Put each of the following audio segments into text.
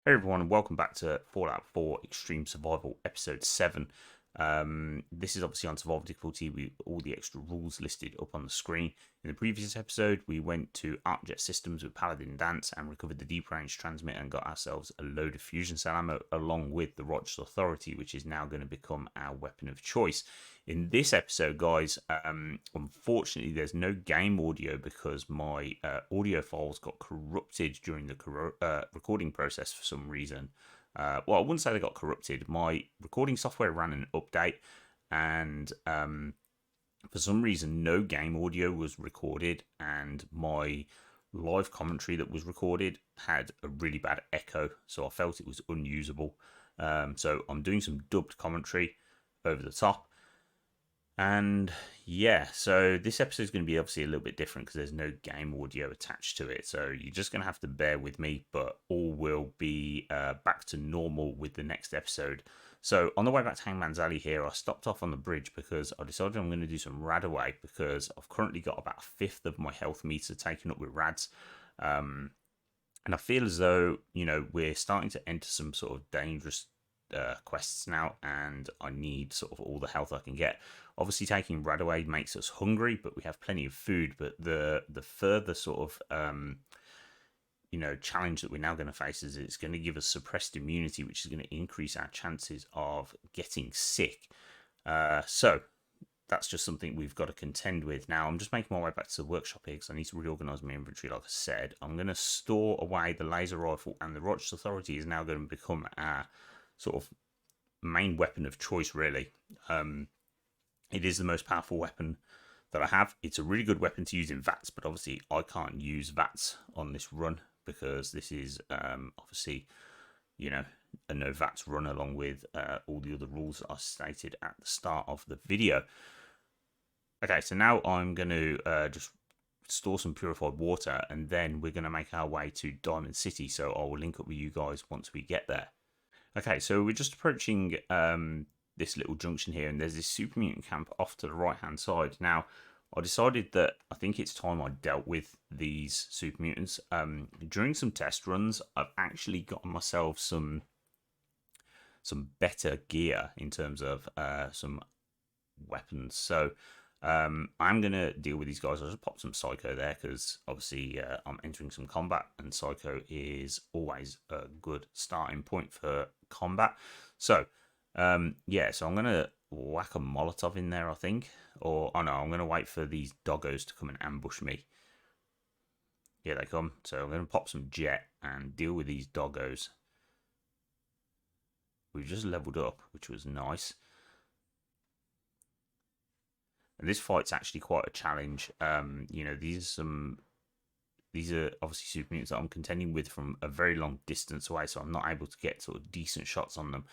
Hey everyone, and welcome back to Fallout 4 Extreme Survival Episode 7. This is obviously on survival difficulty with all the extra rules listed up on the screen. In the previous episode, we went to ArcJet Systems with Paladin Dance and recovered the deep range transmitter and got ourselves a load of fusion cell ammo along with the Rochester Authority, which is now going to become our weapon of choice. In this episode, guys, unfortunately, there's no game audio because my audio files got corrupted during the recording process for some reason. Well, I wouldn't say they got corrupted. My recording software ran an update, and for some reason, no game audio was recorded, and my live commentary that was recorded had a really bad echo, so I felt it was unusable. So I'm doing some dubbed commentary over the top. And yeah, so this episode is going to be obviously a little bit different because there's no game audio attached to it. So you're just going to have to bear with me, but all will be back to normal with the next episode. So on the way back to Hangman's Alley here, I stopped off on the bridge because I decided I'm going to do some rad away because I've currently got about a fifth of my health meter taken up with rads. And I feel as though, we're starting to enter some sort of dangerous quests now, and I need sort of all the health I can get. Obviously, taking rad away makes us hungry, but we have plenty of food. But the further sort of challenge that we're now going to face is it's going to give us suppressed immunity, which is going to increase our chances of getting sick. So that's just something we've got to contend with. Now, I'm just making my way back to the workshop here because I need to reorganize my inventory, like I said. I'm going to store away the laser rifle, and the Rochester Authority is now going to become our sort of main weapon of choice, really. It is the most powerful weapon that I have. It's a really good weapon to use in Vats, but obviously I can't use Vats on this run because this is obviously, a no Vats run along with all the other rules that I stated at the start of the video. Okay, so now I'm going to just store some purified water, and then we're going to make our way to Diamond City, so I will link up with you guys once we get there. Okay, so we're just approaching this little junction here, and there's this super mutant camp off to the right hand side. Now, I decided that I think it's time I dealt with these super mutants. During some test runs, I've actually gotten myself some better gear in terms of some weapons. So I'm going to deal with these guys. I'll just pop some Psycho there because obviously I'm entering some combat, and Psycho is always a good starting point for combat. So so I'm going to whack a Molotov in there, I think. Or, oh no, I'm going to wait for these doggos to come and ambush me. Here they come. So I'm going to pop some jet and deal with these doggos. We've just leveled up, which was nice. And this fight's actually quite a challenge. These are obviously super mutants that I'm contending with from a very long distance away, so I'm not able to get sort of decent shots on them.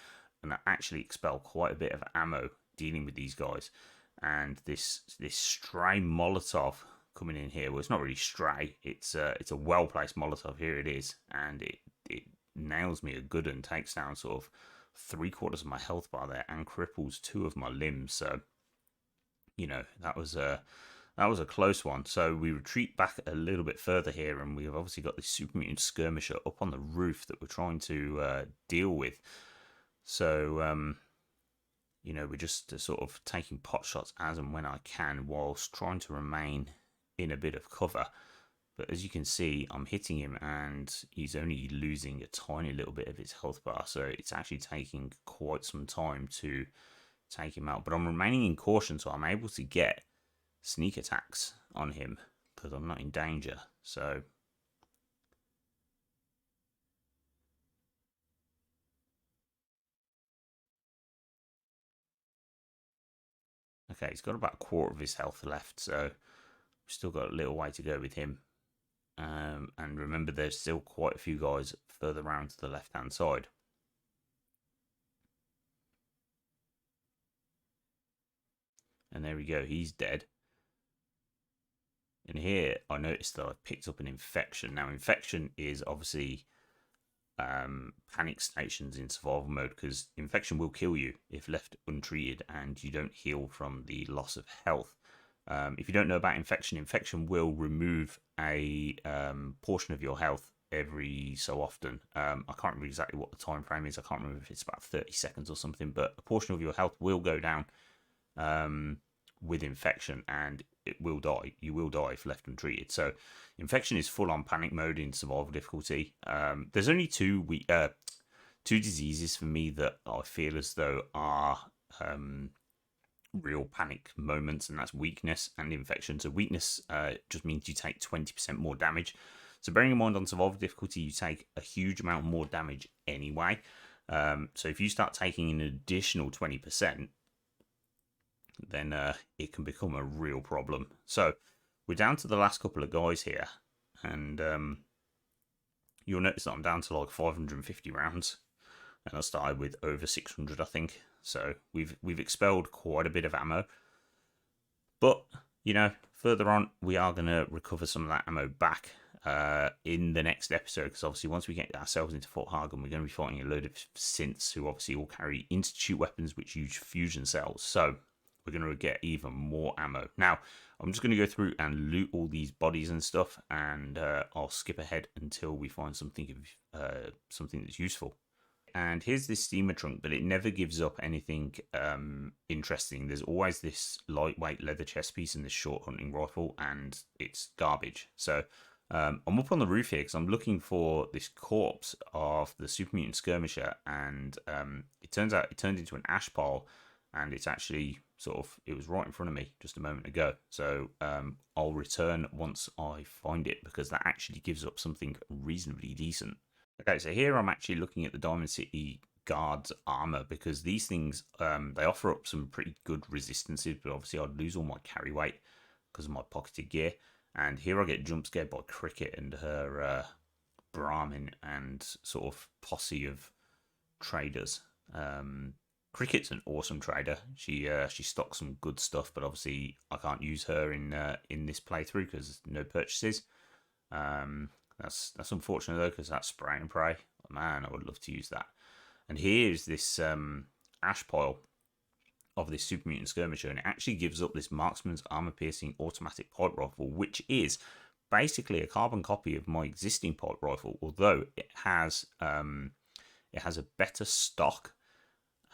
And I actually expel quite a bit of ammo dealing with these guys. And this stray Molotov coming in here, well, it's not really stray. It's a well placed Molotov. Here it is, and it nails me a good and takes down sort of 3/4 of my health bar there and cripples 2 of my limbs. So that was a close one. So we retreat back a little bit further here, and we've obviously got this super mutant skirmisher up on the roof that we're trying to deal with. So we're just sort of taking pot shots as and when I can, whilst trying to remain in a bit of cover. But as you can see, I'm hitting him, and he's only losing a tiny little bit of his health bar. So it's actually taking quite some time to take him out. But I'm remaining in caution, so I'm able to get sneak attacks on him because I'm not in danger. So okay, he's got about 1/4 of his health left, so we've still got a little way to go with him. And remember, there's still quite a few guys further around to the left hand side. And there we go, he's dead. And here I noticed that I've picked up an infection. Now, infection is obviously panic stations in survival mode, because infection will kill you if left untreated and you don't heal from the loss of health. If you don't know about infection, infection will remove a portion of your health every so often. I can't remember exactly what the time frame is. I can't remember if it's about 30 seconds or something, but a portion of your health will go down with infection, and it will die. You will die if left untreated. So infection is full on panic mode in survival difficulty. There's only two diseases for me that I feel as though are real panic moments, and that's weakness and infection. So weakness just means you take 20% more damage. So bearing in mind on survival difficulty, you take a huge amount more damage anyway. So if you start taking an additional 20%, then it can become a real problem. So we're down to the last couple of guys here, and you'll notice that I'm down to like 550 rounds, and I started with over 600, I think. So we've expelled quite a bit of ammo, but you know, further on we are going to recover some of that ammo back in the next episode, because obviously once we get ourselves into Fort Hagen, we're going to be fighting a load of synths who obviously all carry institute weapons which use fusion cells. So we're going to get even more ammo. Now, I'm just going to go through and loot all these bodies and stuff, and I'll skip ahead until we find something that's useful. And here's this steamer trunk, but it never gives up anything interesting. There's always this lightweight leather chest piece and this short hunting rifle, and it's garbage. So I'm up on the roof here because I'm looking for this corpse of the super mutant skirmisher, and it turns out it turned into an ash pile, and it's actually it was right in front of me just a moment ago. So I'll return once I find it, because that actually gives up something reasonably decent. Okay, so here I'm actually looking at the Diamond City Guards armor, because these things, they offer up some pretty good resistances, but obviously I'd lose all my carry weight because of my pocketed gear. And here I get jump scared by Cricket and her Brahmin and sort of posse of traders. Cricket's an awesome trader. She stocks some good stuff, but obviously I can't use her in this playthrough because no purchases. That's unfortunate though, because that's spray and pray. Oh, man, I would love to use that. And here's this ash pile of this super mutant skirmisher, and it actually gives up this marksman's armor piercing automatic pipe rifle, which is basically a carbon copy of my existing pipe rifle, although it has a better stock,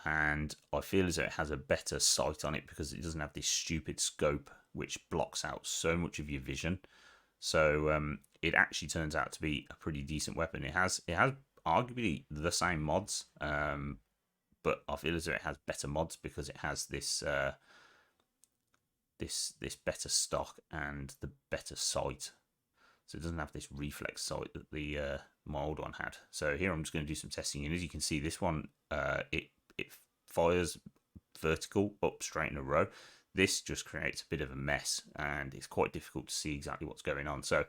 and I feel as though it has a better sight on it because it doesn't have this stupid scope which blocks out so much of your vision. So it actually turns out to be a pretty decent weapon. It has arguably the same mods, but I feel as though it has better mods because it has this this better stock and the better sight. So it doesn't have this reflex sight that the my old one had. So here I'm just going to do some testing, and as you can see, this one it fires vertical up straight in a row. This just creates a bit of a mess, and it's quite difficult to see exactly what's going on. So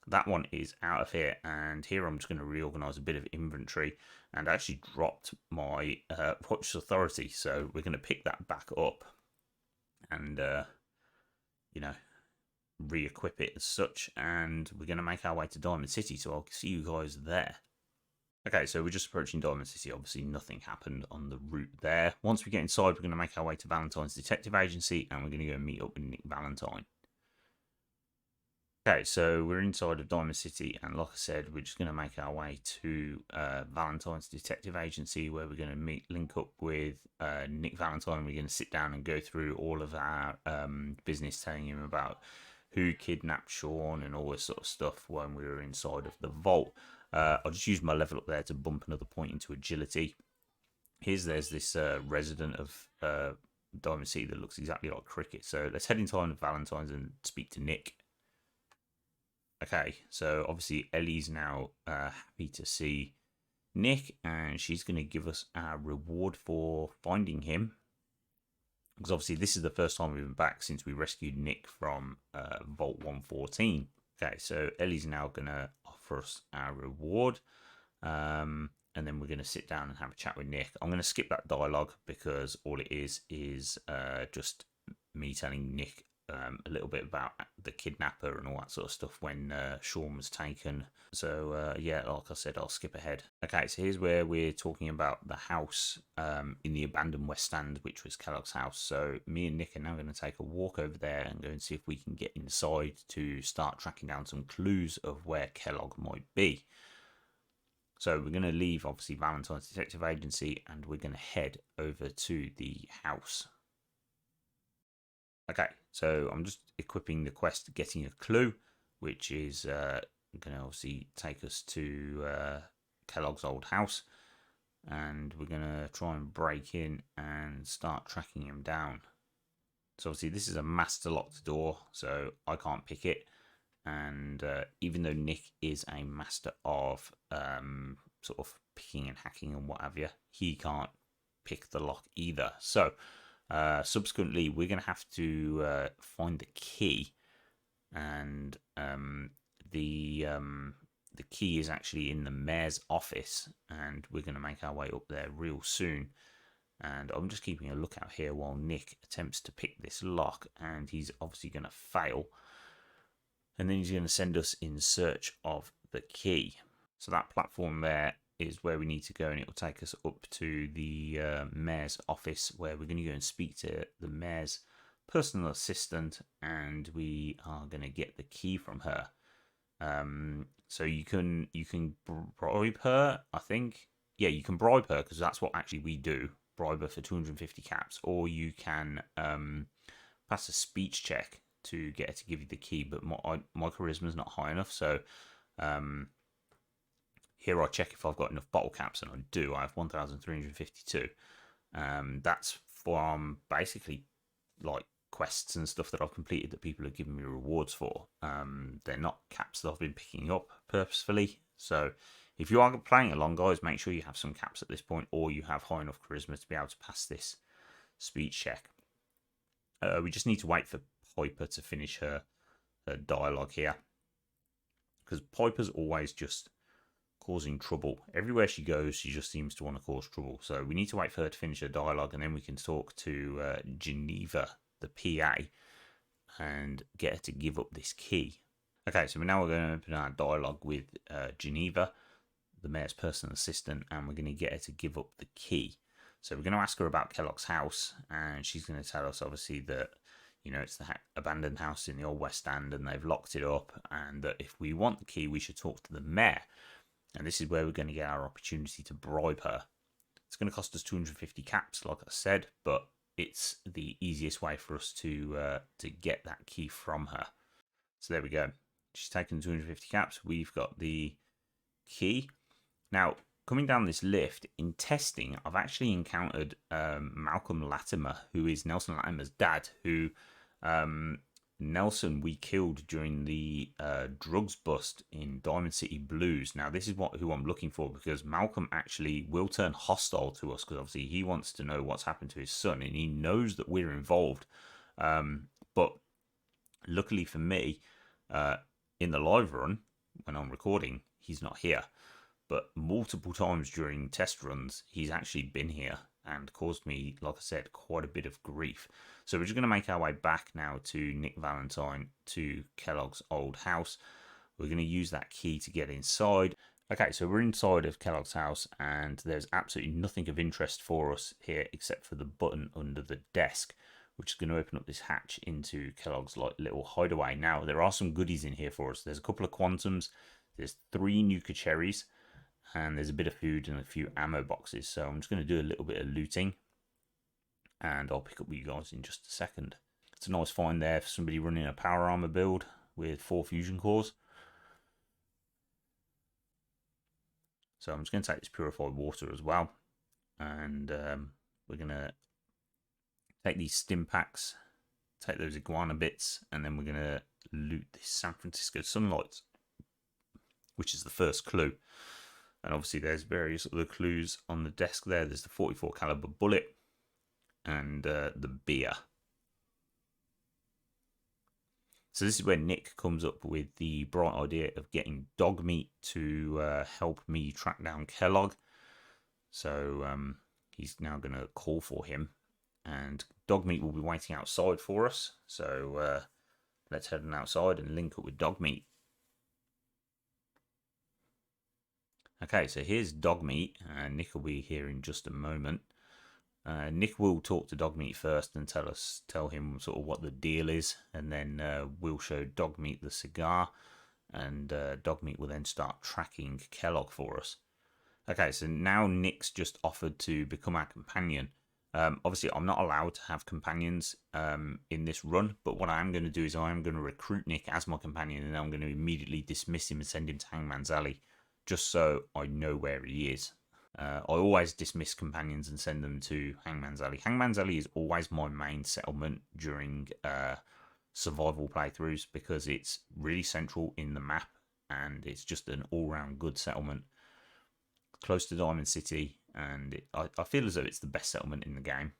that one is out of here, and here I'm just going to reorganize a bit of inventory, and I actually dropped my Watch Authority, so we're going to pick that back up and you know, re-equip it as such, and we're going to make our way to Diamond City, so I'll see you guys there. Okay, so we're just approaching Diamond City. Obviously, nothing happened on the route there. Once we get inside, we're going to make our way to Valentine's Detective Agency, and we're going to go meet up with Nick Valentine. Okay, so we're inside of Diamond City, and like I said, we're just going to make our way to Valentine's Detective Agency, where we're going to link up with Nick Valentine. We're going to sit down and go through all of our business, telling him about who kidnapped Sean and all this sort of stuff when we were inside of the vault. I'll just use my level up there to bump another point into agility. There's this resident of Diamond City that looks exactly like Cricket. So let's head into Valentine's and speak to Nick. Okay, so obviously Ellie's now happy to see Nick, and she's going to give us our reward for finding him. Because obviously this is the first time we've been back since we rescued Nick from Vault 114. Okay, so Ellie's now going to offer us our reward, and then we're going to sit down and have a chat with Nick. I'm going to skip that dialogue because all it is just me telling Nick a little bit about the kidnapper and all that sort of stuff when Sean was taken. So yeah, like I said, I'll skip ahead. Okay, so here's where we're talking about the house in the abandoned West Stand, which was Kellogg's house. So me and Nick are now going to take a walk over there and go and see if we can get inside to start tracking down some clues of where Kellogg might be. So we're going to leave, obviously, Valentine's Detective Agency, and we're going to head over to the house. Okay, so I'm just equipping the quest Getting a Clue, which is going to obviously take us to Kellogg's old house. And we're going to try and break in and start tracking him down. So obviously this is a master locked door, so I can't pick it. And even though Nick is a master of sort of picking and hacking and what have you, he can't pick the lock either. So subsequently, we're going to have to find the key, and the key is actually in the mayor's office, and we're going to make our way up there real soon. And I'm just keeping a lookout here while Nick attempts to pick this lock, and he's obviously going to fail. And then he's going to send us in search of the key. So that platform there is where we need to go, and it will take us up to the mayor's office, where we're going to go and speak to the mayor's personal assistant, and we are going to get the key from her. So you can bribe her, I think. Yeah, you can bribe her, because that's what actually we do. Bribe her for 250 caps, or you can pass a speech check to get her to give you the key, but my charisma is not high enough, so here I check if I've got enough bottle caps, and I do. I have 1,352. That's from basically like quests and stuff that I've completed that people have given me rewards for. They're not caps that I've been picking up purposefully. So if you are playing along, guys, make sure you have some caps at this point, or you have high enough charisma to be able to pass this speech check. We just need to wait for Piper to finish her dialogue here, because Piper's always just causing trouble. Everywhere she goes, she just seems to want to cause trouble. So we need to wait for her to finish her dialogue, and then we can talk to Geneva, the PA, and get her to give up this key. Okay, so now we're going to open our dialogue with Geneva, the mayor's personal assistant, and we're going to get her to give up the key. So we're going to ask her about Kellogg's house, and she's going to tell us, obviously, that it's the abandoned house in the old West End, and they've locked it up, and that if we want the key, we should talk to the mayor. And this is where we're going to get our opportunity to bribe her. It's going to cost us 250 caps, like I said, but it's the easiest way for us to get that key from her. So there we go. She's taken 250 caps. We've got the key. Now, coming down this lift, in testing, I've actually encountered Malcolm Latimer, who is Nelson Latimer's dad, who Nelson we killed during the drugs bust in Diamond City Blues. Now, this is who I'm looking for, because Malcolm actually will turn hostile to us, because obviously he wants to know what's happened to his son, and he knows that we're involved. But luckily for me, in the live run, when I'm recording, he's not here. But multiple times during test runs, he's actually been here and caused me, like I said, quite a bit of grief. So we're just going to make our way back now to Nick Valentine, to Kellogg's old house. We're going to use that key to get inside. Okay, so we're inside of Kellogg's house, and there's absolutely nothing of interest for us here except for the button under the desk, which is going to open up this hatch into Kellogg's little hideaway. Now, there are some goodies in here for us. There's a couple of quantums, there's 3 Nuka cherries, and there's a bit of food and a few ammo boxes. So I'm just going to do a little bit of looting, and I'll pick up with you guys in just a second. It's a nice find there for somebody running a power armor build with 4 fusion cores. So I'm just going to take this purified water as well, and we're going to take these stim packs, take those iguana bits, and then we're going to loot this San Francisco Sunlight, which is the first clue. And obviously there's various other clues on the desk there. There's the 44 caliber bullet and the beer. So this is where Nick comes up with the bright idea of getting dog meat to help me track down Kellogg. So he's now going to call for him. and Dogmeat will be waiting outside for us. So let's head on outside and link up with Dogmeat. Okay, so here's Dogmeat, and Nick will be here in just a moment. Nick will talk to Dogmeat first and tell him sort of what the deal is, and then we'll show Dogmeat the cigar, and Dogmeat will then start tracking Kellogg for us. Okay, so now Nick's just offered to become our companion. Obviously, I'm not allowed to have companions in this run, but what I am going to do is I am going to recruit Nick as my companion, and I'm going to immediately dismiss him and send him to Hangman's Alley, just so I know where he is. I always dismiss companions and send them to Hangman's Alley. Hangman's Alley is always my main settlement during survival playthroughs because it's really central in the map and it's just an all-round good settlement. Close to Diamond City, and I feel as though it's the best settlement in the game.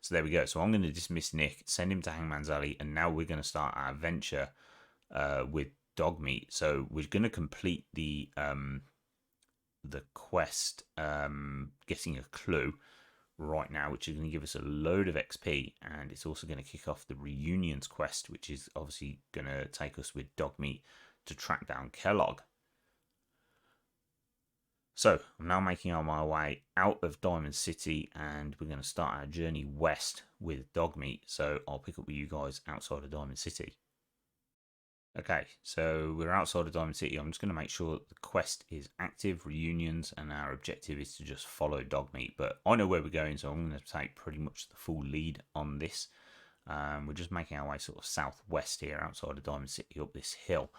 So there we go. So I'm going to dismiss Nick, send him to Hangman's Alley, and now we're going to start our adventure with Dogmeat. So we're going to complete the quest, getting a clue right now, which is going to give us a load of XP, and it's also going to kick off the reunions quest, which is obviously going to take us with Dogmeat to track down Kellogg. So I'm now making my way out of Diamond City, and we're going to start our journey west with Dogmeat. So I'll pick up with you guys outside of Diamond City. Okay, so we're outside of Diamond City. I'm just going to make sure that the quest is active, reunions, and our objective is to just follow Dogmeat. But I know where we're going, so I'm going to take pretty much the full lead on this. We're just making our way sort of southwest here outside of Diamond City up this hill.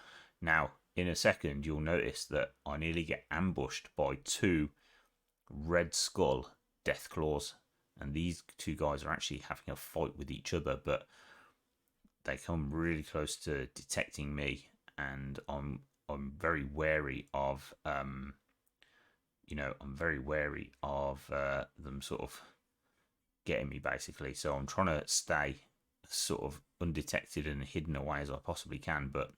Now, in a second, you'll notice that I nearly get ambushed by two Red Skull Deathclaws. And these two guys are actually having a fight with each other, but they come really close to detecting me, and I'm very wary of I'm very wary of them sort of getting me basically. So I'm trying to stay sort of undetected and hidden away as I possibly can, but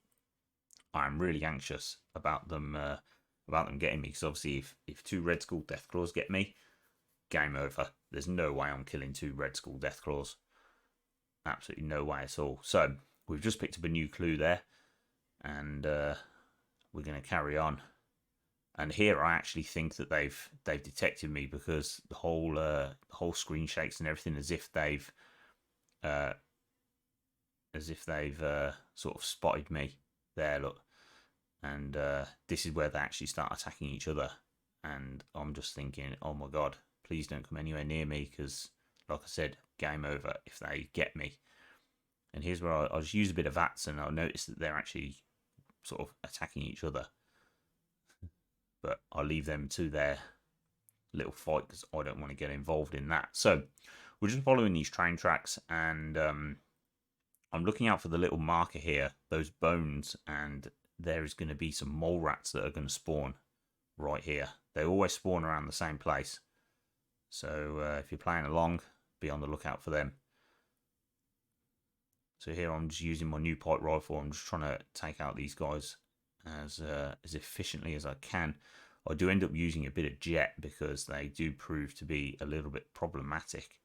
I'm really anxious about them getting me, because obviously if two Red Skull Deathclaws get me, game over. There's no way I'm killing two Red Skull Deathclaws. Absolutely no way at all. So we've just picked up a new clue there, and we're going to carry on. And here I actually think that they've detected me, because the whole screen shakes and everything, as if they've sort of spotted me. There, look, and this is where they actually start attacking each other. And I'm just thinking, oh my god, please don't come anywhere near me, because like I said, game over if they get me. And here's where I'll just use a bit of Vats, and I'll notice that they're actually sort of attacking each other. But I'll leave them to their little fight, because I don't want to get involved in that. So we're just following these train tracks, and I'm looking out for the little marker here, those bones, and there is going to be some mole rats that are going to spawn right here. They always spawn around the same place. So if you're playing along, be on the lookout for them. So here I'm just using my new pipe rifle. I'm just trying to take out these guys as efficiently as I can. I do end up using a bit of jet, because they do prove to be a little bit problematic.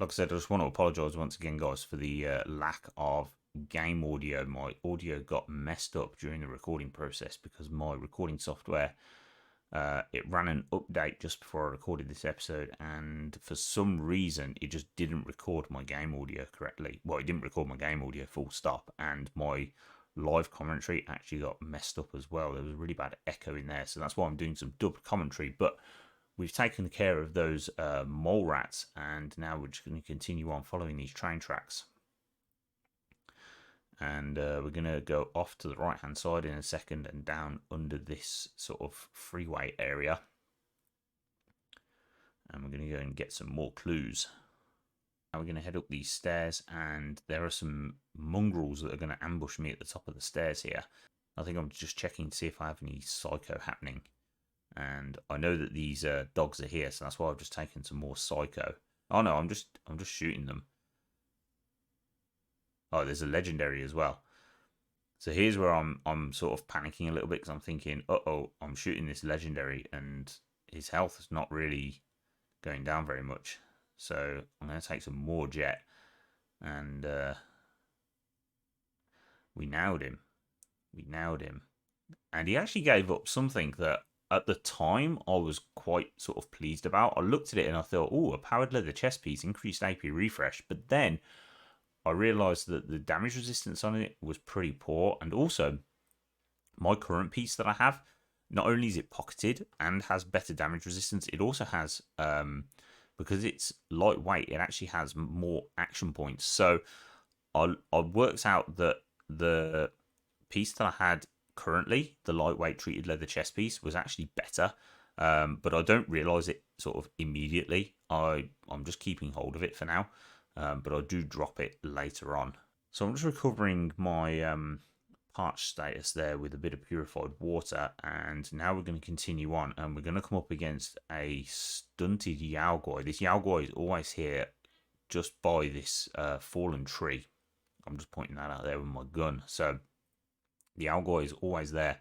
Like I said, I just want to apologise once again, guys, for the lack of game audio. My audio got messed up during the recording process because my recording software, it ran an update just before I recorded this episode, and for some reason it just didn't record my game audio correctly. Well, it didn't record my game audio full stop, and my live commentary actually got messed up as well. There was a really bad echo in there, so that's why I'm doing some dubbed commentary. But we've taken care of those mole rats, and now we're just going to continue on following these train tracks. And we're going to go off to the right hand side in a second and down under this sort of freeway area. And we're going to go and get some more clues. Now we're going to head up these stairs, and there are some mongrels that are going to ambush me at the top of the stairs here. I think I'm just checking to see if I have any psycho happening. And I know that these dogs are here, so that's why I've just taken some more psycho. Oh no, I'm just shooting them. Oh, there's a legendary as well. So here's where I'm sort of panicking a little bit because I'm thinking, uh-oh, I'm shooting this legendary and his health is not really going down very much. So I'm going to take some more jet, and we nailed him. We nailed him. And he actually gave up something that at the time I was quite sort of pleased about. I looked at it and I thought, oh, a powered leather chest piece, increased AP refresh. But then I realised that the damage resistance on it was pretty poor. And also, my current piece that I have, not only is it pocketed and has better damage resistance, it also has, because it's lightweight, it actually has more action points. So I worked out that the piece that I had currently, the lightweight treated leather chest piece, was actually better. But I don't realise it sort of immediately. I'm just keeping hold of it for now, but I do drop it later on. So I'm just recovering my parched status there with a bit of purified water, and now we're going to continue on, and we're going to come up against a stunted Yaogoi. This Yaogoi is always here just by this fallen tree. I'm just pointing that out there with my gun. So the Yaogoi is always there.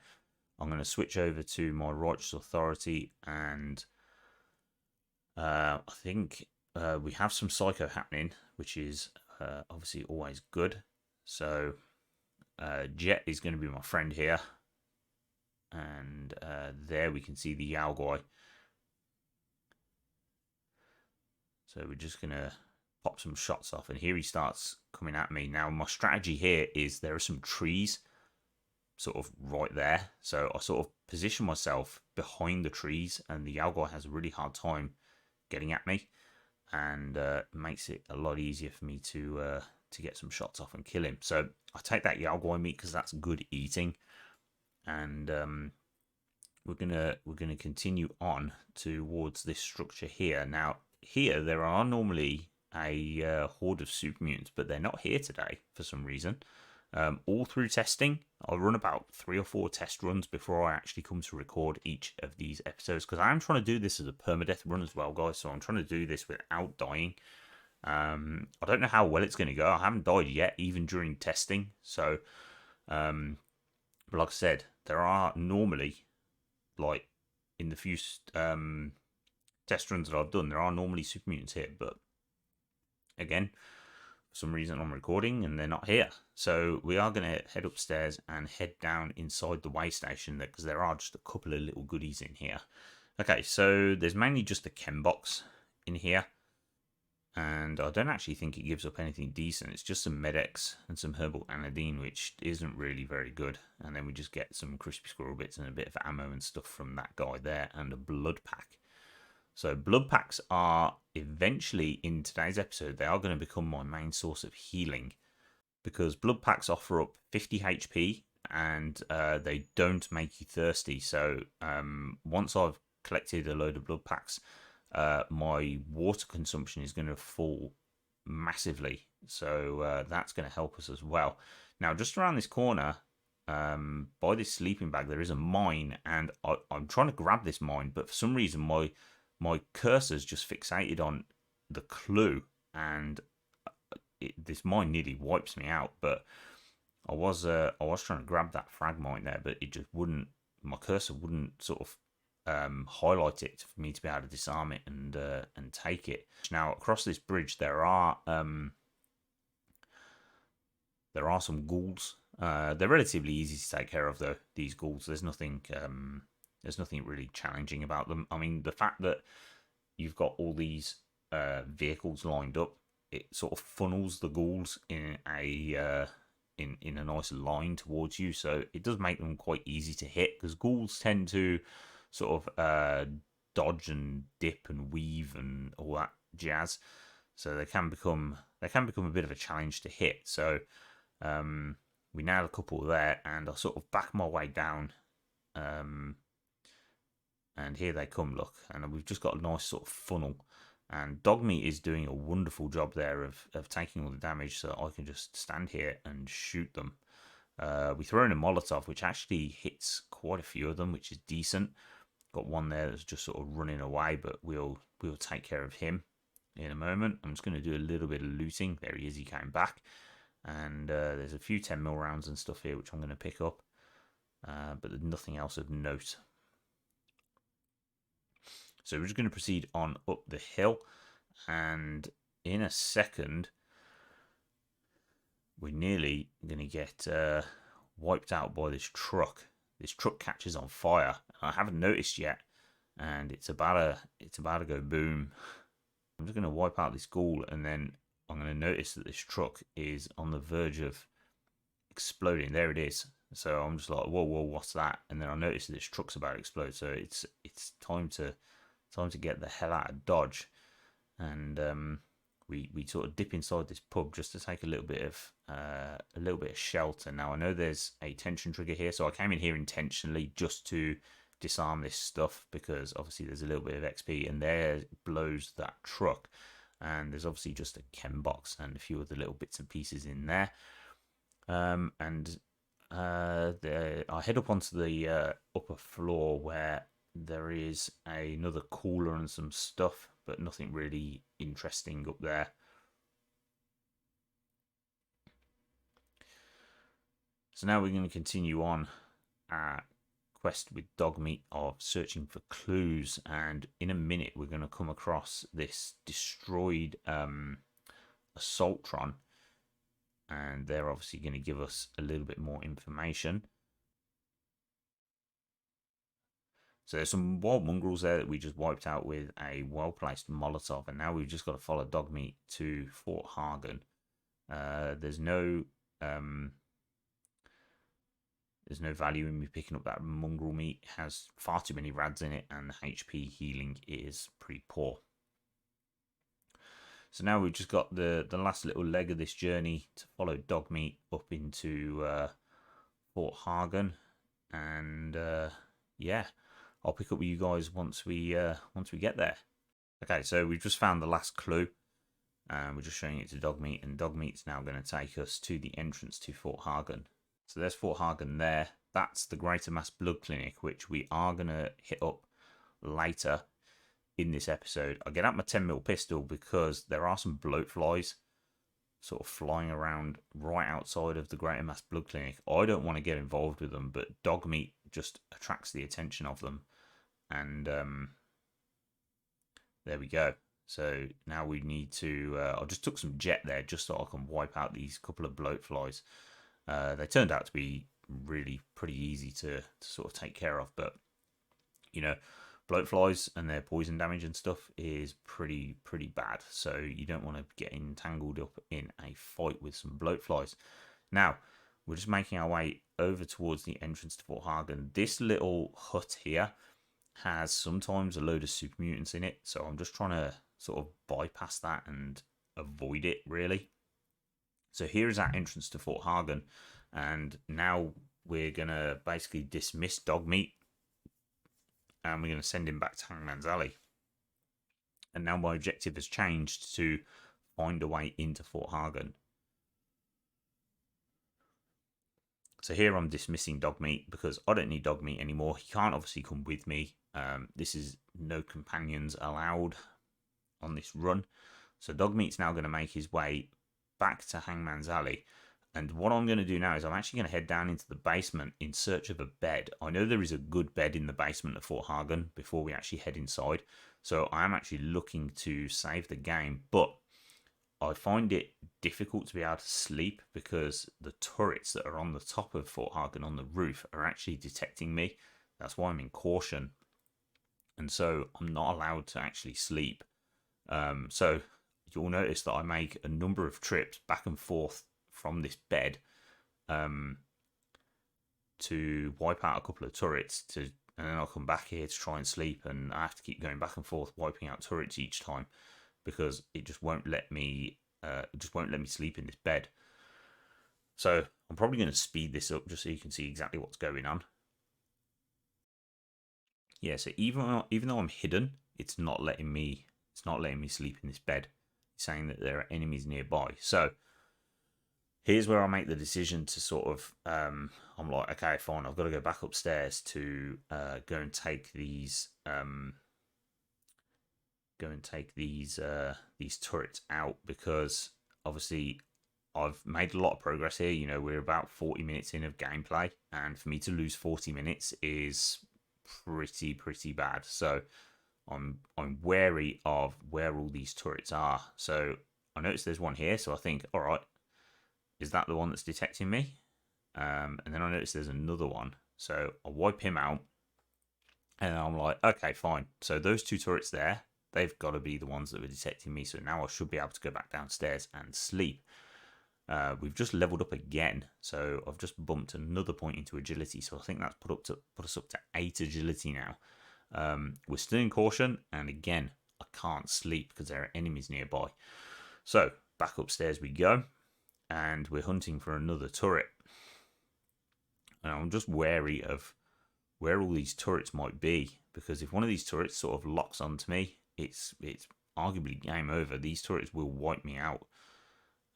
I'm going to switch over to my righteous authority, and I think we have some psycho happening, which is obviously always good. So Jet is going to be my friend here, and there we can see the Yaogoi. So we're just going to pop some shots off, and here he starts coming at me. Now my strategy here is there are some trees sort of right there, so I sort of position myself behind the trees, and the Yaogoi has a really hard time getting at me, and makes it a lot easier for me to get some shots off and kill him. So I take that Yaogoi meat because that's good eating, and we're gonna continue on towards this structure here. Now here there are normally a horde of super mutants, but they're not here today for some reason. All through testing, I'll run about 3 or 4 test runs before I actually come to record each of these episodes, because I am trying to do this as a permadeath run as well, guys. So I'm trying to do this without dying. I don't know how well it's going to go. I haven't died yet, even during testing. So, but like I said, there are normally, like in the few test runs that I've done, there are normally super mutants here, but again, for some reason I'm recording and they're not here. So we are going to head upstairs and head down inside the way station because there are just a couple of little goodies in here. Okay, so there's mainly just a chem box in here, and I don't actually think it gives up anything decent. It's just some Medex and some herbal anodine, which isn't really very good. And then we just get some crispy squirrel bits and a bit of ammo and stuff from that guy there, and a blood pack. So blood packs are eventually, in today's episode, they are going to become my main source of healing, because blood packs offer up 50 HP and they don't make you thirsty. So once I've collected a load of blood packs, my water consumption is going to fall massively. So that's going to help us as well. Now, just around this corner, by this sleeping bag, there is a mine, and I'm trying to grab this mine, but for some reason my cursor's just fixated on the clue, and this mine nearly wipes me out. But I was trying to grab that frag mine there, but it just wouldn't. My cursor wouldn't sort of highlight it for me to be able to disarm it and take it. Now across this bridge there are some ghouls. They're relatively easy to take care of though. These ghouls, there's nothing really challenging about them. I mean, the fact that you've got all these vehicles lined up, it sort of funnels the ghouls in a nice line towards you, so it does make them quite easy to hit, because ghouls tend to sort of dodge and dip and weave and all that jazz, so they can become a bit of a challenge to hit. So we nailed a couple there, and I'll sort of back my way down, and here they come, look, and we've just got a nice sort of funnel, and Dogmeat is doing a wonderful job there of taking all the damage, so I can just stand here and shoot them. We throw in a Molotov, which actually hits quite a few of them, which is decent. Got one there that's just sort of running away, but we'll take care of him in a moment. I'm just going to do a little bit of looting. There he is, he came back. And there's a few 10mm rounds and stuff here which I'm going to pick up, but there's nothing else of note. So we're just going to proceed on up the hill, and in a second we're nearly going to get wiped out by this truck. This truck catches on fire. I haven't noticed yet, and it's about to go boom. I'm just going to wipe out this ghoul, and then I'm going to notice that this truck is on the verge of exploding. There it is. So I'm just like, whoa, what's that? And then I notice that this truck's about to explode. So it's time to get the hell out of Dodge. And we sort of dip inside this pub just to take a little bit of shelter. Now I know there's a tension trigger here, so I came in here intentionally just to disarm this stuff, because obviously there's a little bit of XP, and there blows that truck, and there's obviously just a chem box and a few other little bits and pieces in there. I head up onto the upper floor where there is another cooler and some stuff, but nothing really interesting up there. So now we're going to continue on our quest with Dogmeat of searching for clues, and in a minute we're going to come across this destroyed Assaultron, and they're obviously going to give us a little bit more information. So there's some wild mongrels there that we just wiped out with a well-placed Molotov, and now we've just got to follow Dogmeat to Fort Hagen. There's no value in me picking up that mongrel meat. It has far too many rads in it, and the HP healing is pretty poor. So now we've just got the last little leg of this journey to follow Dogmeat up into Fort Hagen, and yeah, I'll pick up with you guys once we get there. Okay, so we've just found the last clue, and we're just showing it to Dogmeat, and Dogmeat's now going to take us to the entrance to Fort Hagen. So there's Fort Hagen there. That's the Greater Mass Blood Clinic, which we are going to hit up later in this episode. I get out my 10mm pistol because there are some bloat flies sort of flying around right outside of the Greater Mass Blood Clinic. I don't want to get involved with them, but Dogmeat just attracts the attention of them. And there we go. So now we need to... I just took some jet there just so I can wipe out these couple of bloat flies. They turned out to be really pretty easy to sort of take care of, but you know, bloat flies and their poison damage and stuff is pretty bad, so you don't want to get entangled up in a fight with some bloat flies. Now we're just making our way over towards the entrance to Fort Hagen. This little hut here has sometimes a load of super mutants in it, so I'm just trying to sort of bypass that and avoid it really. So here is our entrance to Fort Hagen, and now we're going to basically dismiss Dogmeat, and we're going to send him back to Hangman's Alley. And now my objective has changed to find a way into Fort Hagen. So here I'm dismissing Dogmeat because I don't need Dogmeat anymore. He can't obviously come with me. This is no companions allowed on this run. So Dogmeat's now going to make his way back to Hangman's Alley. And what I'm going to do now is I'm actually going to head down into the basement in search of a bed. I know there is a good bed in the basement of Fort Hagen before we actually head inside. So I am actually looking to save the game, but I find it difficult to be able to sleep because the turrets that are on the top of Fort Hagen on the roof are actually detecting me. That's why I'm in caution. And so I'm not allowed to actually sleep. So you'll notice that I make a number of trips back and forth from this bed to wipe out a couple of turrets, and then I'll come back here to try and sleep, and I have to keep going back and forth wiping out turrets each time because it just won't let me sleep in this bed. So I'm probably going to speed this up just so you can see exactly what's going on. Yeah, so even though I'm hidden, it's not letting me sleep in this bed. It's saying that there are enemies nearby. So here's where I make the decision to sort of I'm like, okay, fine, I've got to go back upstairs to go and take these turrets out, because obviously I've made a lot of progress here. You know, we're about 40 minutes in of gameplay, and for me to lose 40 minutes is pretty bad. So I'm wary of where all these turrets are. So I noticed there's one here, so I think, all right, is that the one that's detecting me? And then I noticed there's another one, so I wipe him out, and I'm like, okay, fine. So those two turrets there, they've got to be the ones that were detecting me. So now I should be able to go back downstairs and sleep. We've just leveled up again, so I've just bumped another point into agility. So I think that's put us up to 8 agility now. We're still in caution, and again, I can't sleep because there are enemies nearby. So back upstairs we go, and we're hunting for another turret. And I'm just wary of where all these turrets might be, because if one of these turrets sort of locks onto me, it's arguably game over. These turrets will wipe me out.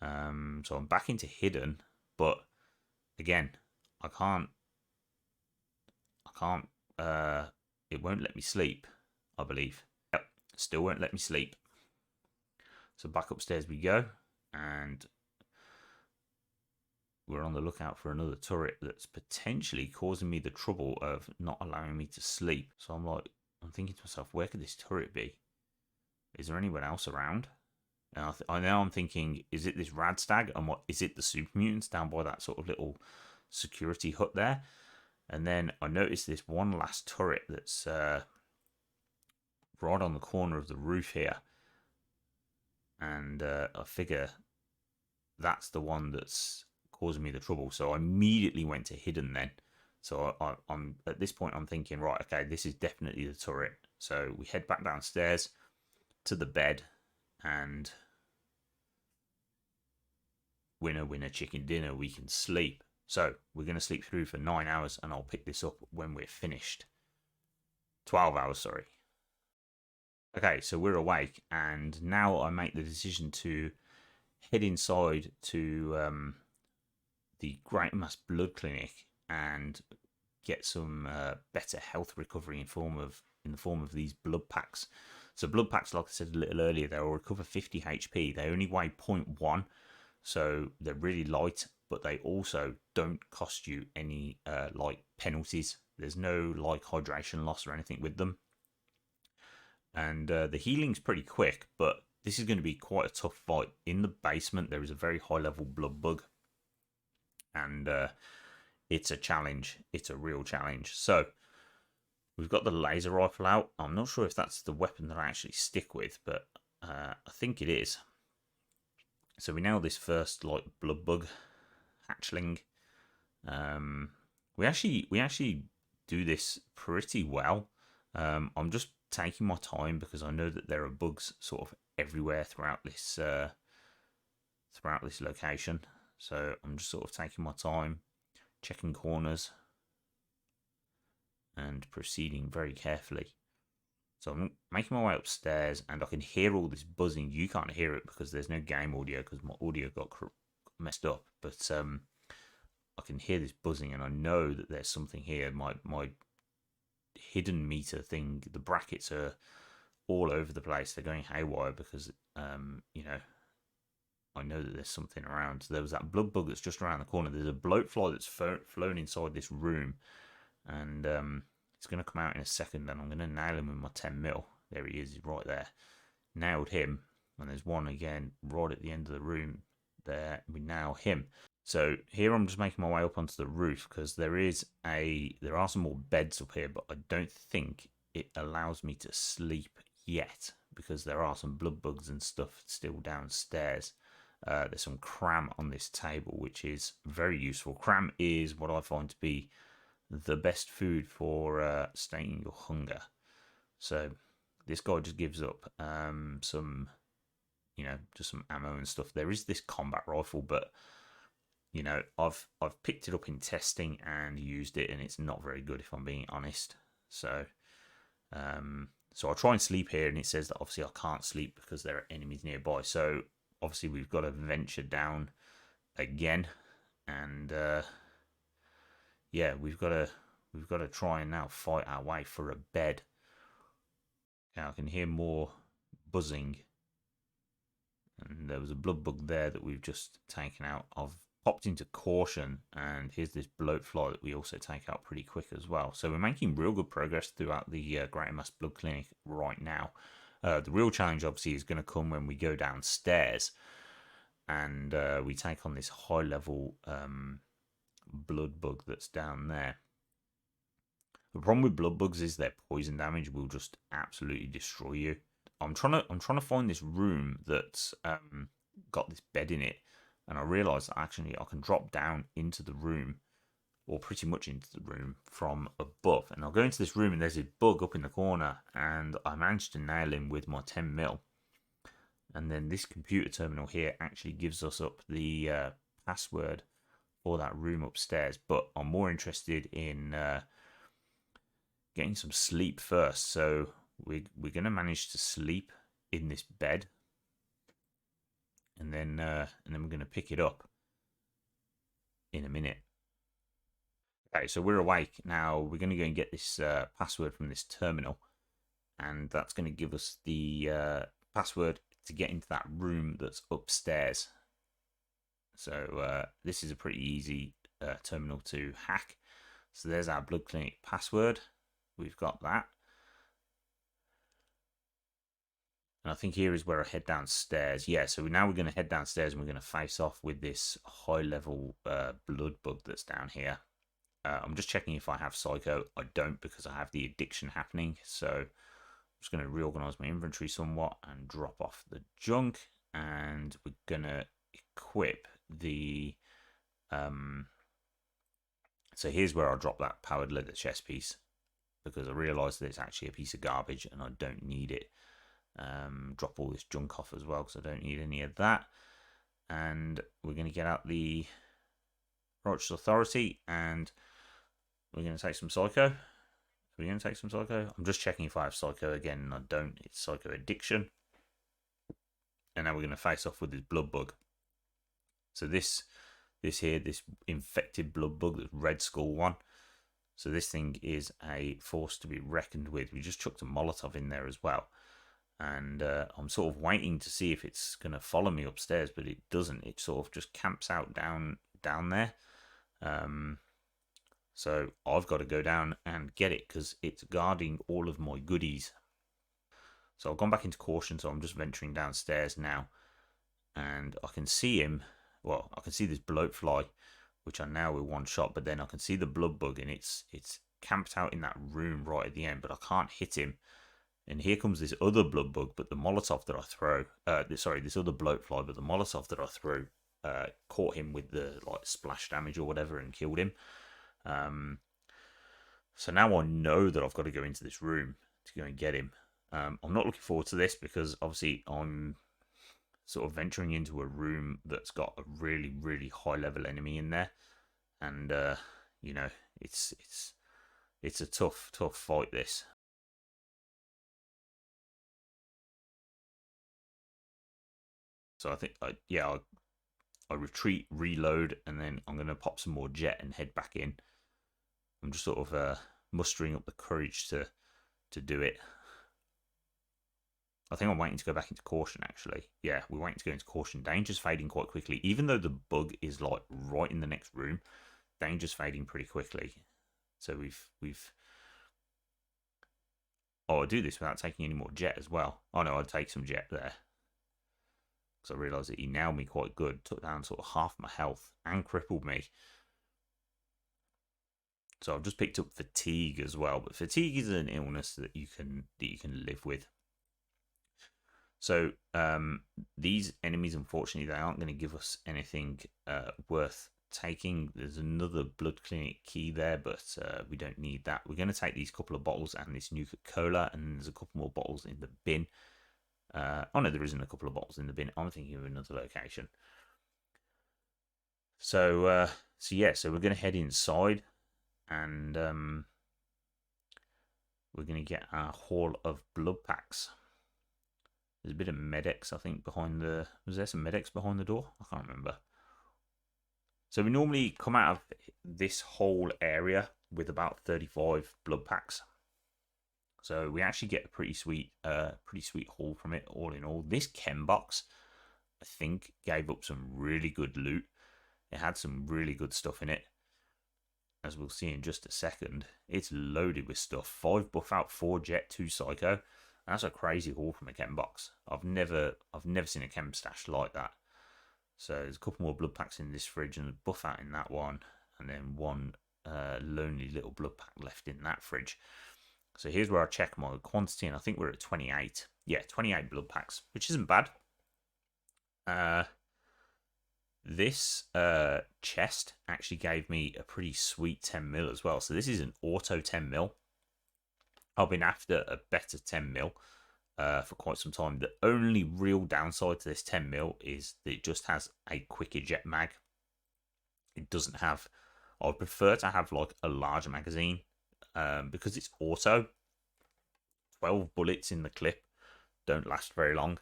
So I'm back into hidden, but again, I can't. It won't let me sleep, I believe. Yep, still won't let me sleep. So back upstairs we go, and we're on the lookout for another turret that's potentially causing me the trouble of not allowing me to sleep. So I'm thinking to myself, where could this turret be? Is there anyone else around? And I'm thinking, is it this Radstag? And what is it? The super mutants down by that sort of little security hut there? And then I noticed this one last turret that's right on the corner of the roof here, and I figure that's the one that's causing me the trouble. So I immediately went to hidden then. So I'm at this point I'm thinking, right, okay, this is definitely the turret. So we head back downstairs to the bed, and winner winner chicken dinner, we can sleep. So we're going to sleep through for 9 hours, and I'll pick this up when we're finished. 12 hours, sorry. Okay, so we're awake, and now I make the decision to head inside to the Great Mass Blood Clinic and get some better health recovery in the form of these blood packs. So blood packs, like I said a little earlier, they will recover 50 HP. They only weigh 0.1, so they're really light, but they also don't cost you any like penalties. There's no like hydration loss or anything with them. And the healing's pretty quick, but this is going to be quite a tough fight. In the basement, there is a very high level Bloodbug, and it's a challenge. It's a real challenge. So we've got the laser rifle out. I'm not sure if that's the weapon that I actually stick with, but I think it is. So we nail this first like Bloodbug hatchling. We actually do this pretty well. I'm just taking my time because I know that there are bugs sort of everywhere throughout this location. So I'm just sort of taking my time, checking corners, and proceeding very carefully. So I'm making my way upstairs, and I can hear all this buzzing. You can't hear it because there's no game audio because my audio got messed up. But I can hear this buzzing, and I know that there's something here. My hidden meter thing, the brackets are all over the place. They're going haywire because you know, I know that there's something around. So there was that blood bug that's just around the corner. There's a bloat fly that's flown inside this room, and it's going to come out in a second, and I'm going to nail him with my 10mm. There he is, he's right there. Nailed him, and there's one again right at the end of the room there. We nail him. So here I'm just making my way up onto the roof because there are some more beds up here, but I don't think it allows me to sleep yet because there are some blood bugs and stuff still downstairs. There's some cram on this table, which is very useful. Cram is what I find to be the best food for staying your hunger. So this guy just gives up some, just some ammo and stuff. There is this combat rifle, but I've picked it up in testing and used it, and it's not very good if I'm being honest. So I'll try and sleep here, and it says that obviously I can't sleep because there are enemies nearby. So obviously we've got to venture down again, and we've got to try and now fight our way for a bed. Now I can hear more buzzing, And there was a Bloodbug there that we've just taken out. I've popped into Caution, and here's this Bloatfly that we also take out pretty quick as well. So we're making real good progress throughout the Greater Mass Blood Clinic right now. The real challenge, obviously, is going to come when we go downstairs and we take on this high-level Bloodbug that's down there. The problem with Bloodbugs is their poison damage will just absolutely destroy you. I'm trying to find this room that's got this bed in it, and I realised that actually I can drop down into the room, or pretty much into the room from above. And I'll go into this room, and there's a bug up in the corner, and I managed to nail him with my 10mm. And then this computer terminal here actually gives us up the password for that room upstairs. But I'm more interested in getting some sleep first. So we're going to manage to sleep in this bed, and then we're going to pick it up in a minute. Okay, so we're awake now. We're going to go and get this password from this terminal, and that's going to give us the password to get into that room that's upstairs. So this is a pretty easy terminal to hack. So there's our Blood Clinic password. We've got that. And I think here is where I head downstairs. Yeah, so now we're going to head downstairs and we're going to face off with this high-level Bloodbug that's down here. I'm just checking if I have Psycho. I don't, because I have the addiction happening. So I'm just going to reorganize my inventory somewhat and drop off the junk. And we're going to equip the... So here's where I'll drop that powered leather chest piece, because I realised that it's actually a piece of garbage and I don't need it. Drop all this junk off as well, because I don't need any of that. And we're going to get out the Righteous Authority, and we're going to take some Psycho. We're going to take some Psycho. I'm just checking if I have Psycho again, and I don't. It's Psycho Addiction. And now we're going to face off with this Bloodbug. So this infected Bloodbug, this Red Skull one. So this thing is a force to be reckoned with. We just chucked a Molotov in there as well. And I'm sort of waiting to see if it's going to follow me upstairs, but it doesn't. It sort of just camps out down there. So I've got to go down and get it, because it's guarding all of my goodies. So I've gone back into Caution, so I'm just venturing downstairs now. And I can see him. Well, I can see this Bloatfly, which I now with one shot, but then I can see the Bloodbug, and it's camped out in that room right at the end, but I can't hit him. And here comes this other Bloodbug, but the Molotov that I throw, this other Bloatfly, but the Molotov that I threw caught him with the splash damage or whatever and killed him. So now I know that I've got to go into this room to go and get him. I'm not looking forward to this, because obviously I'm sort of venturing into a room that's got a really, really high level enemy in there, and you know, it's a tough fight, this. So I think I retreat, reload, and then I'm going to pop some more jet and head back in. I'm just sort of mustering up the courage to do it. I think I'm waiting to go back into Caution, actually. Yeah, we're waiting to go into Caution. Danger's fading quite quickly. Even though the bug is right in the next room, danger's fading pretty quickly. So we've... Oh, I'll do this without taking any more jet as well. Oh no, I'd take some jet there. Because I realised that he nailed me quite good. Took down sort of half my health and crippled me. So I've just picked up fatigue as well. But fatigue is an illness that you can live with. So these enemies, unfortunately, they aren't going to give us anything worth taking. There's another Blood Clinic key there, but we don't need that. We're going to take these couple of bottles and this Nuka-Cola, and there's a couple more bottles in the bin. Oh no, there isn't a couple of bottles in the bin. I'm thinking of another location. So yeah, so we're going to head inside, and we're going to get our haul of blood packs. There's a bit of Med-X, I think, behind the... Was there some Med-X behind the door? I can't remember. So we normally come out of this whole area with about 35 blood packs. So we actually get a pretty sweet haul from it, all in all. This chem box I think gave up some really good loot. It had some really good stuff in it, as we'll see in just a second. It's loaded with stuff. 5 buff out, 4 jet, 2 psycho. That's a crazy haul from a chem box. I've never seen a chem stash like that. So there's a couple more blood packs in this fridge and a buff out in that one, and then one lonely little blood pack left in that fridge. So here's where I check my quantity, and I think we're at 28. Yeah, 28 blood packs, which isn't bad. This chest actually gave me a pretty sweet 10 mil as well. So this is an auto 10 mil. I've been after a better 10 mil for quite some time. The only real downside to this 10 mil is that it just has a quick eject mag. It doesn't have... I would prefer to have like a larger magazine because it's auto. 12 bullets in the clip don't last very long.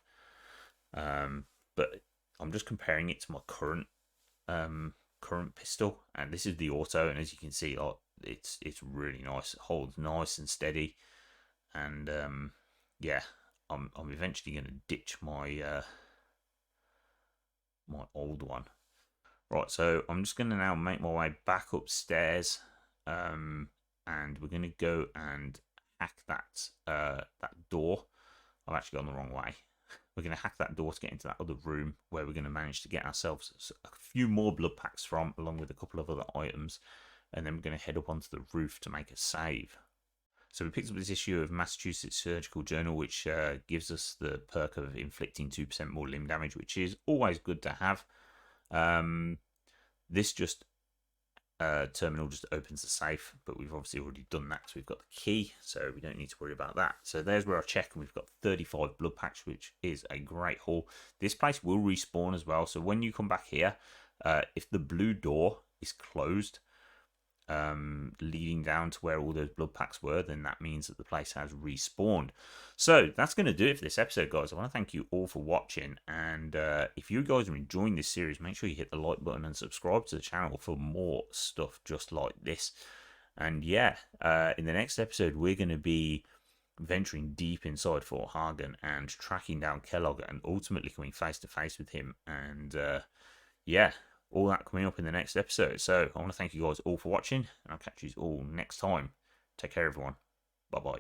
But I'm just comparing it to my current pistol, and this is the auto, and as you can see, like it's really nice. It holds nice and steady, and yeah, I'm eventually going to ditch my my old one. Right, so I'm just going to now make my way back upstairs, and we're going to go and hack that that door. I've actually gone the wrong way. We're going to hack that door to get into that other room where we're going to manage to get ourselves a few more blood packs from, along with a couple of other items, and then we're going to head up onto the roof to make a save. So we picked up this issue of Massachusetts Surgical Journal, which gives us the perk of inflicting 2% more limb damage, which is always good to have. This just terminal just opens the safe, but we've obviously already done that, so we've got the key, so we don't need to worry about that. So there's where I check, and we've got 35 blood packs, which is a great haul. This place will respawn as well, so when you come back here, if the blue door is closed, leading down to where all those blood packs were, then that means that the place has respawned. So that's going to do it for this episode, guys. I want to thank you all for watching, and if you guys are enjoying this series, make sure you hit the like button and subscribe to the channel for more stuff just like this. And yeah, in the next episode, we're going to be venturing deep inside Fort Hagen and tracking down Kellogg and ultimately coming face to face with him. And yeah, all that coming up in the next episode. So I want to thank you guys all for watching, and I'll catch you all next time. Take care, everyone. Bye bye.